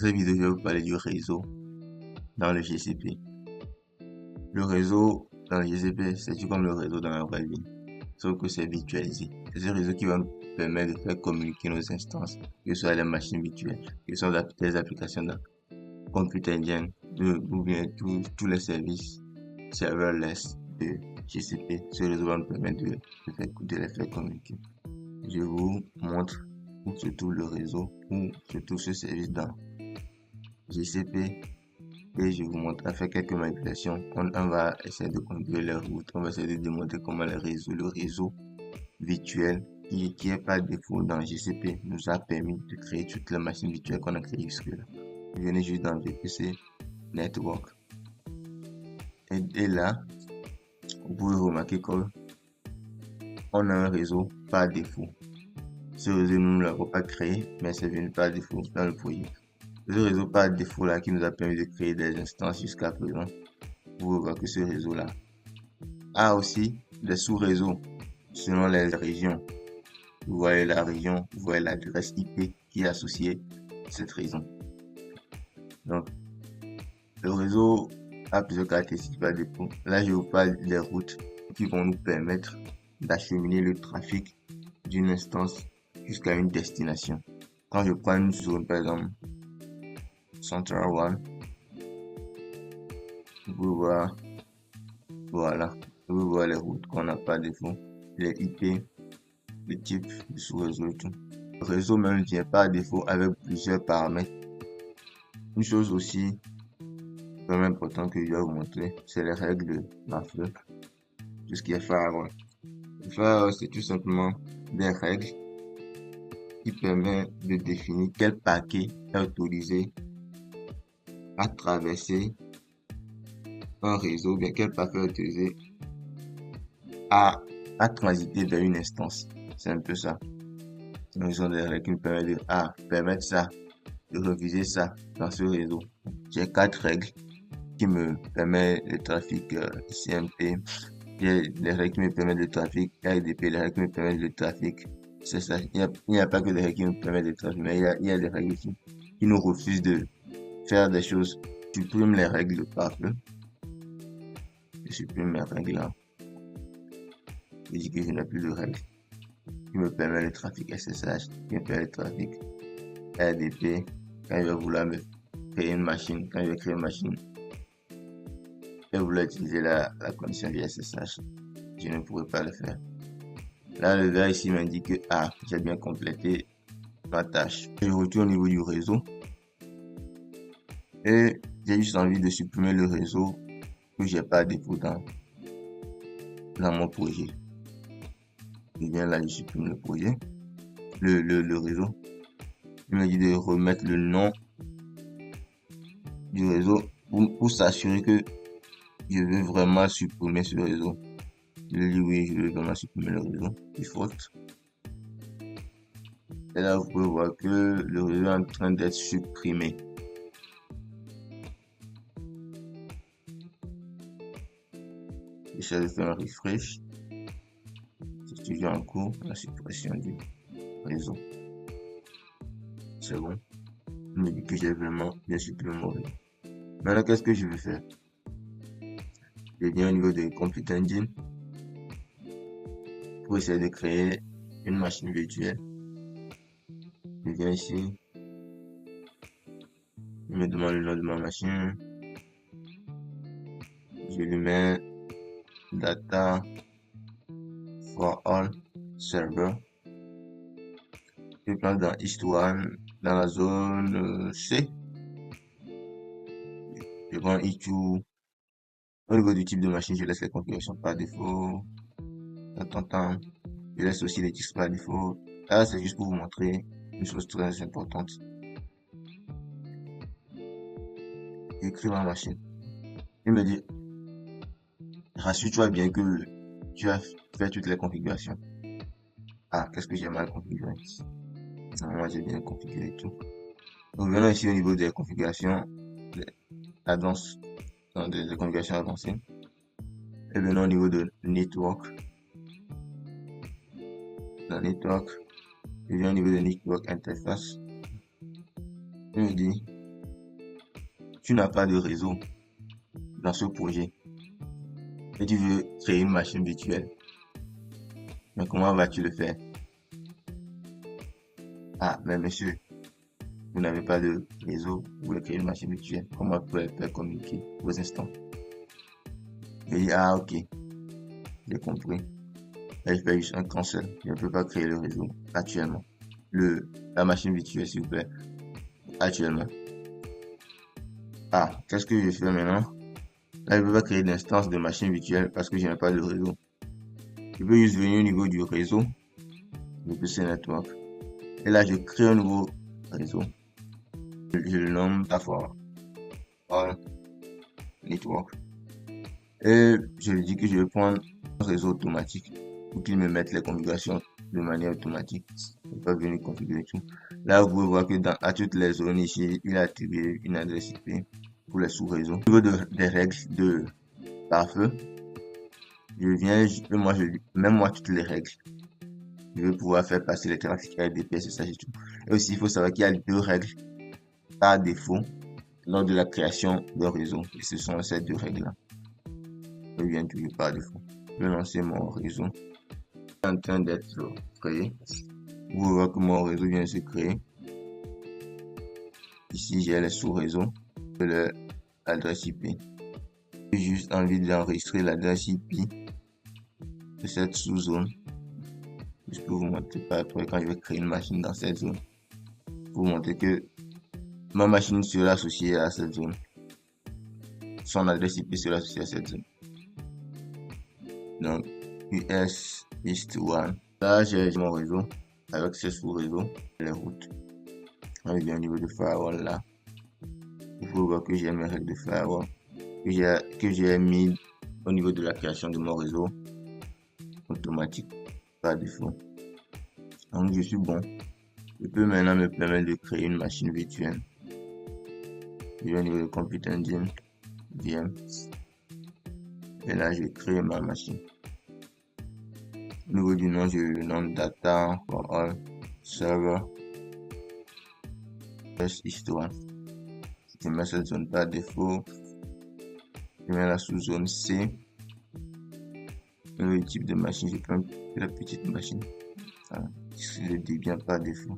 Cette vidéo, je vais vous parler du réseau dans le GCP. Le réseau dans le GCP, c'est tout comme le réseau dans la vraie vie, sauf que c'est virtualisé. C'est ce réseau qui va nous permettre de faire communiquer nos instances, que ce soit les machines virtuelles, que ce soit des applications de Computer Engine, ou bien tous les services serverless de GCP. Ce réseau va nous permettre de les faire communiquer. Je vous montre où se trouve le réseau, où se trouve ce service dans GCP. Et je vous montre à faire quelques manipulations. On va essayer de conduire les routes. On va essayer de démontrer comment le réseau virtuel qui est par défaut dans GCP nous a permis de créer toutes les machines virtuelles qu'on a créées jusque-là. Vous venez juste dans VPC Network. Et là, vous pouvez remarquer qu'on a un réseau par défaut. Ce réseau, nous ne l'avons pas créé, mais c'est venu par défaut dans le projet. Ce réseau par défaut là qui nous a permis de créer des instances jusqu'à présent, vous voyez que ce réseau là a aussi des sous-réseaux selon les régions. Vous voyez la région, vous voyez l'adresse IP qui est associée à cette région. Donc, le réseau a plusieurs caractéristiques par défaut. Là, je vous parle des routes qui vont nous permettre d'acheminer le trafic d'une instance jusqu'à une destination. Quand je prends une zone, par exemple, Central One, vous voir, voilà, vous voir les routes qu'on n'a pas défaut, les IP, le type de sous-réseau et tout. Le réseau même vient par défaut avec plusieurs paramètres. Une chose aussi vraiment importante que je dois vous montrer, c'est les règles de la FLE, tout ce qui est firewall. Le firewall, c'est tout simplement des règles qui permettent de définir quel paquet est autorisé à traverser un réseau, bien quel paquet est autorisé à transiter vers une instance. C'est un peu ça. Ils ont des règles qui nous permettent de permettre ça, de refuser ça dans ce réseau. J'ai 4 règles qui me permettent le trafic CMP. J'ai les règles qui me permettent le trafic RDP, les règles qui me permettent le trafic. C'est ça. Il n'y a pas que des règles qui nous permettent le trafic, mais il y a des règles qui nous refusent de faire des choses. Je supprime les règles par feu. Je supprime mes règles là. Je dis que je n'ai plus de règles qui me permettent le trafic SSH, qui me permet le trafic RDP. Quand je vais vouloir me créer une machine, quand je vais créer une machine, je vais vouloir utiliser la connexion via SSH, je ne pourrai pas le faire. Là, le gars ici m'indique que j'ai bien complété ma tâche. Je retourne au niveau du réseau et j'ai juste envie de supprimer le réseau que j'ai pas défaut dans mon projet. Je viens là, je supprime le projet, le réseau. Il me dit de remettre le nom du réseau pour s'assurer que je veux vraiment supprimer ce réseau. Je lui dis oui, je veux vraiment supprimer le réseau. Default. Et là, vous pouvez voir que le réseau est en train d'être supprimé. J'essaie de faire un refresh. C'est toujours en cours, la suppression du réseau. C'est bon. Il me dit que j'ai vraiment bien supprimé mon réseau. Maintenant, qu'est-ce que je vais faire? Je viens au niveau de Computer Engine pour essayer de créer une machine virtuelle. Je viens ici. Il me demande le nom de ma machine. Je lui mets Data for All Server. Je place dans East One, dans la zone C. Je prends E2. Au niveau du type de machine, je laisse les configurations par défaut. Je laisse aussi les disques par défaut. Là, c'est juste pour vous montrer une chose très importante. J'écris ma machine. Il me dit, rassure-toi bien que tu as fait toutes les configurations. Qu'est-ce que j'ai mal configuré? Moi, j'ai bien configuré tout. Donc, venons ici au niveau des configurations, des configurations avancées. Et venons au niveau de network. Dans network, je viens au niveau de network interface. Il me dit tu n'as pas de réseau dans ce projet et tu veux créer une machine virtuelle. Mais comment vas-tu le faire? Ah, mais monsieur, vous n'avez pas de réseau, vous voulez créer une machine virtuelle. Comment vous pouvez faire communiquer vos instants? Je dis, ah, ok, j'ai compris. Là, je fais juste un cancel. Je ne peux pas créer le réseau actuellement. La machine virtuelle, s'il vous plaît, actuellement. Ah, qu'est-ce que je fais maintenant? Là, je ne peux pas créer d'instance de machine virtuelle parce que je n'ai pas de réseau. Je peux juste venir au niveau du réseau, le PC Network. Et là, je crée un nouveau réseau. Je le nomme Tafor All Network. Et je lui dis que je vais prendre un réseau automatique pour qu'il me mette les configurations de manière automatique. Je ne vais pas venir configurer tout. Là, vous pouvez voir que à toutes les zones ici, il a attribué une adresse IP pour les sous-réseaux. Au niveau des règles de pare-feu, je viens, même moi, toutes les règles. Je vais pouvoir faire passer les trafics RDP, c'est ça, c'est tout. Et aussi, il faut savoir qu'il y a deux règles par défaut lors de la création d'un réseau. Et ce sont ces deux règles-là. Je viens toujours par défaut. Je vais lancer mon réseau. En train d'être créé. Vous voyez que mon réseau vient de se créer. Ici, j'ai les sous-réseaux de l'adresse IP. J'ai juste envie d'enregistrer l'adresse IP de cette sous-zone. Je peux vous montrer par après quand je vais créer une machine dans cette zone. Pour vous montrer que ma machine sera associée à cette zone. Son adresse IP sera associée à cette zone. Donc, US East 1. Là, j'ai mon réseau avec ces sous-réseaux, les routes. On est bien au niveau de firewall là. Il faut voir que j'ai mes règles de firewall que j'ai mis au niveau de la création de mon réseau automatique par défaut. Donc, je suis bon. Je peux maintenant me permettre de créer une machine virtuelle. Je vais au niveau de Computer Engine, VM. Et là, je crée ma machine. Au niveau du nom, je le nomme Data for All Server Histoire. Je mets cette zone par défaut. Je mets la sous-zone C. Le type de machine, je prends la petite machine. Voilà. Je le dis bien par défaut.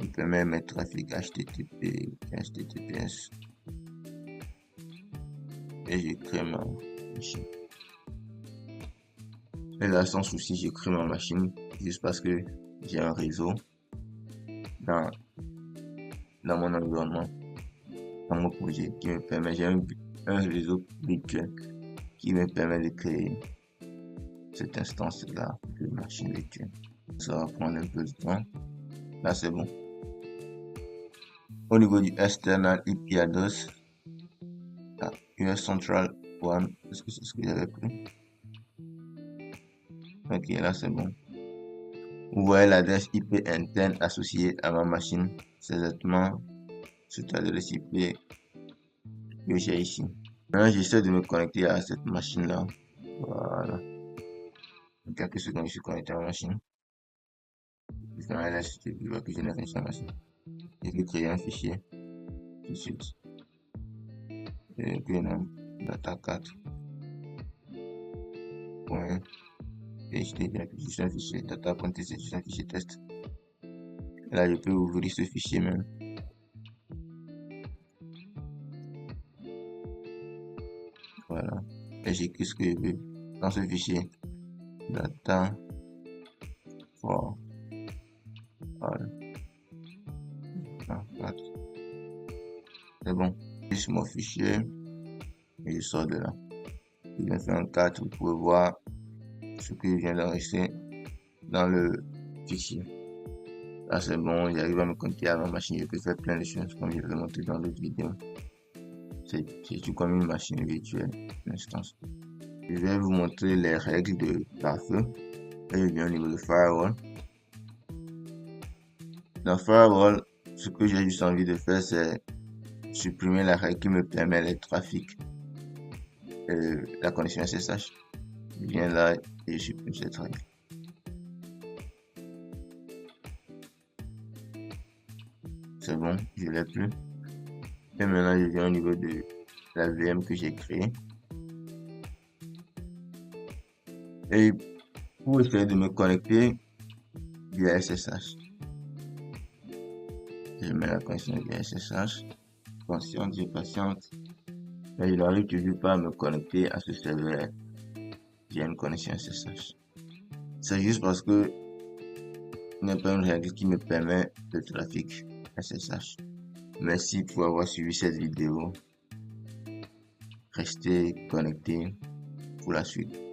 Je peux même mettre trafic HTTP, HTTPS. Et je crée ma machine. Et là, sans souci, je crée ma machine juste parce que j'ai un réseau dans mon environnement, dans mon projet qui me permet, j'ai un réseau virtuel qui me permet de créer cette instance-là de machine virtuelle. Ça va prendre un peu de temps. Là, c'est bon. Au niveau du external IP address, US Central One, est-ce que c'est ce que j'avais pris? Ok, là, c'est bon. Vous voyez l'adresse IP interne associée à ma machine. C'est exactement cette adresse IP que j'ai ici. Maintenant, j'essaie de me connecter à cette machine-là. Voilà. En quelques secondes, je suis connecté à ma machine. Je fais un LST, je vois que je n'ai rien sur la machine. Je vais créer un fichier tout de suite. Et puis, non, data 4. Point. PHP, juste un fichier data.txt, juste un fichier test. Et là, je peux ouvrir ce fichier même. Voilà. Et j'écris ce que je veux dans ce fichier. Data for all. C'est bon. Juste mon fichier. Et je sors de là. Je viens faire un 4. Vous pouvez voir ce que je viens d'enregistrer dans le fichier. Là, c'est bon. J'arrive à me connecter à ma machine. Je peux faire plein de choses comme je vais montrer dans l'autre vidéo. C'est tout comme une machine virtuelle, une instance. Je vais vous montrer les règles de pare-feu. Et je viens au niveau de firewall. Dans firewall, ce que j'ai juste envie de faire, c'est supprimer la règle qui me permet les trafics et la connexion SSH. Je viens là et je supprime cette règle. C'est bon, je l'ai plus. Et maintenant, je viens au niveau de la VM que j'ai créée. Et pour essayer de me connecter via SSH, je mets la connexion via SSH. Patiente, je patiente. Mais je n'arrive toujours pas à me connecter à ce serveur via une connexion SSH. C'est juste parce que il n'y a pas une règle qui me permet le trafic SSH. Merci pour avoir suivi cette vidéo. Restez connectés pour la suite.